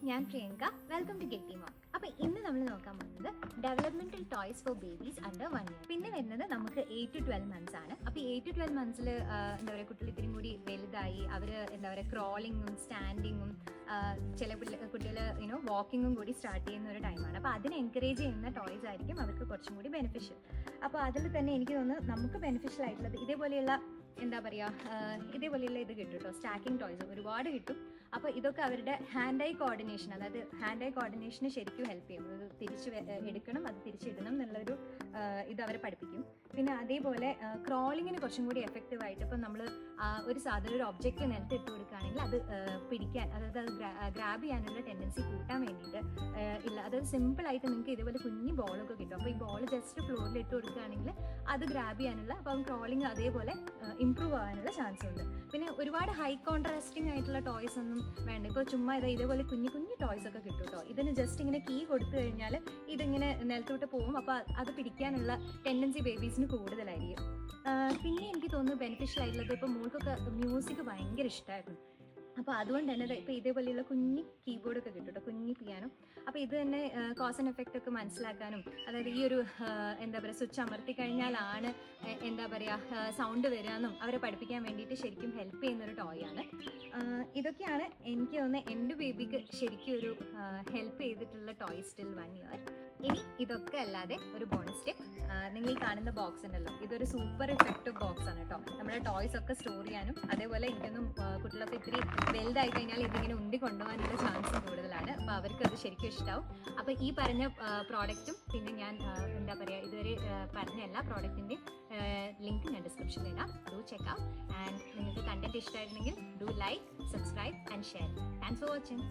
ഞാൻ Priyanka. Welcome to Getty Mom. അപ്പോൾ ഇന്ന് നമ്മൾ നോക്കാൻ പോകുന്നത് developmental toys for babies under 1 year. പിന്നെ വരുന്നത് നമുക്ക് 8 to 12 months ആണ്. അപ്പോൾ 8 to 12 months എന്താ പറയുക, കുട്ടികൾ ഇത്തിരി കൂടി വലുതായി, അവർ എന്താ പറയുക ക്രോളിങ്ങും സ്റ്റാൻഡിങ്ങും ചില കുട്ടികൾ വാക്കിങ്ങും കൂടി സ്റ്റാർട്ട് ചെയ്യുന്ന ഒരു ടൈമാണ്. അപ്പോൾ അതിനെ എൻകറേജ് ചെയ്യുന്ന ടോയ്സ് ആയിരിക്കും അവർക്ക് കുറച്ചും കൂടി ബെനിഫിഷ്യൽ. അപ്പോൾ അതിൽ തന്നെ എനിക്ക് തോന്നുന്നു നമുക്ക് ബെനിഫിഷ്യൽ ആയിട്ടുള്ളത് ഇതേപോലെയുള്ള എന്താ പറയുക ഇതേപോലെയുള്ള ഇത് കിട്ടും കേട്ടോ, സ്റ്റാക്കിംഗ് ടോയ്സ് ഒരുപാട് കിട്ടും. അപ്പോൾ ഇതൊക്കെ അവരുടെ ഹാൻഡ് ഐ കോർഡിനേഷൻ, അതായത് ഹാൻഡ് ഐ കോർഡിനേഷന് ശരിക്കും ഹെൽപ്പ് ചെയ്യും. അത് തിരിച്ച് എടുക്കണം, അത് തിരിച്ചിടണം എന്നുള്ളൊരു ഇത് അവരെ പഠിപ്പിക്കും. പിന്നെ അതേപോലെ ക്രോളിങ്ങിന് കുറച്ചും കൂടി എഫക്റ്റീവ് ആയിട്ട് ഇപ്പം നമ്മൾ ഒരു സാധനം ഒരു ഒബ്ജക്റ്റ് നിലത്ത് ഇട്ട് കൊടുക്കുകയാണെങ്കിൽ അത് പിടിക്കാൻ, അതായത് അത് ഗ്രാബ് ചെയ്യാനുള്ള ടെൻഡൻസി കൂട്ടാൻ വേണ്ടിയിട്ട് അതായത് സിമ്പിളായിട്ട് നിങ്ങൾക്ക് ഇതേപോലെ കുഞ്ഞു ബോളൊക്കെ കിട്ടും. അപ്പോൾ ഈ ബോൾ ജസ്റ്റ് ഫ്ലോറിൽ ഇട്ട് കൊടുക്കുകയാണെങ്കിൽ അത് ഗ്രാബ് ചെയ്യാനുള്ള, അപ്പം ക്രോളിങ് അതേപോലെ ഇമ്പ്രൂവ് ആകാനുള്ള ചാൻസ് ഉണ്ട്. പിന്നെ ഒരുപാട് ഹൈ കോൺട്രാസ്റ്റിംഗ് ആയിട്ടുള്ള ടോയ്സ് ഒന്നും വേണ്ട. ഇപ്പോൾ ചുമ്മാ ഇതേപോലെ കുഞ്ഞു കുഞ്ഞു ടോയ്സ് ഒക്കെ കിട്ടും കേട്ടോ. ഇതിന് ജസ്റ്റ് ഇങ്ങനെ കീ കൊടുത്തു കഴിഞ്ഞാൽ ഇതിങ്ങനെ നിലത്തോട്ട് പോകും. അപ്പോൾ അത് പിടിക്കാനുള്ള ടെൻഡൻസി ബേബീസിന് കൂടുതലായിരിക്കും. പിന്നെ എനിക്ക് തോന്നുന്നു ബെനിഫിഷ്യൽ ആയിട്ടുള്ളത്, ഇപ്പോൾ മോൾക്കൊക്കെ മ്യൂസിക് ഭയങ്കര ഇഷ്ടമായിരുന്നു. അപ്പോൾ അതുകൊണ്ട് തന്നെ ഇപ്പോൾ ഇതേപോലെയുള്ള കുഞ്ഞി കീബോർഡൊക്കെ കിട്ടും കേട്ടോ, കുഞ്ഞി പിയാനോ. അപ്പോൾ ഇത് തന്നെ കോസ് ആൻഡ് എഫക്റ്റ് ഒക്കെ മനസ്സിലാക്കാനും, അതായത് ഈ ഒരു എന്താ പറയുക സ്വിച്ച് അമർത്തി കഴിഞ്ഞാലാണ് എന്താ പറയുക സൗണ്ട് വരികയെന്നും അവരെ പഠിപ്പിക്കാൻ വേണ്ടിയിട്ട് ശരിക്കും ഹെൽപ്പ് ചെയ്യുന്നൊരു ടോയാണ്. ഇതൊക്കെയാണ് എനിക്ക് തോന്നുന്നത് എൻ്റെ ബേബിക്ക് ശരിക്കും ഒരു ഹെൽപ്പ് ചെയ്തിട്ടുള്ള ടോയ്സ് ടിൽ 1 ഇയർ. ഇനി ഇതൊക്കെ അല്ലാതെ ഒരു ബോണസ് ടിപ്പ്, നിങ്ങൾ ഈ കാണുന്ന ബോക്സ് ഉണ്ടല്ലോ, ഇതൊരു സൂപ്പർ ഇഫക്റ്റീവ് ബോക്സ് ആണ് കേട്ടോ. നമ്മുടെ ടോയ്സ് ഒക്കെ സ്റ്റോർ ചെയ്യാനും, അതേപോലെ എനിക്കൊന്നും കുട്ടികളൊക്കെ ഇത്തിരി വലുതായി കഴിഞ്ഞാൽ ഇതിങ്ങനെ ഉണ്ടി കൊണ്ടുപോകാനുള്ള ചാൻസ് കൂടുതലാണ്. അപ്പോൾ അവർക്ക് അത് ശരിക്കും ഇഷ്ടമാവും. അപ്പോൾ ഈ പറഞ്ഞ പ്രോഡക്റ്റും പിന്നെ ഞാൻ എന്താ പറയുക ഇതുവരെ പറഞ്ഞ എല്ലാ പ്രോഡക്റ്റിൻ്റെയും ലിങ്ക് ഞാൻ ഡിസ്ക്രിപ്ഷനിൽ ഇടാം. Do check out. ആൻഡ് നിങ്ങൾക്ക് കണ്ടന്റ് ഇഷ്ടമായിരുന്നെങ്കിൽ do like, subscribe and share. Thanks for watching.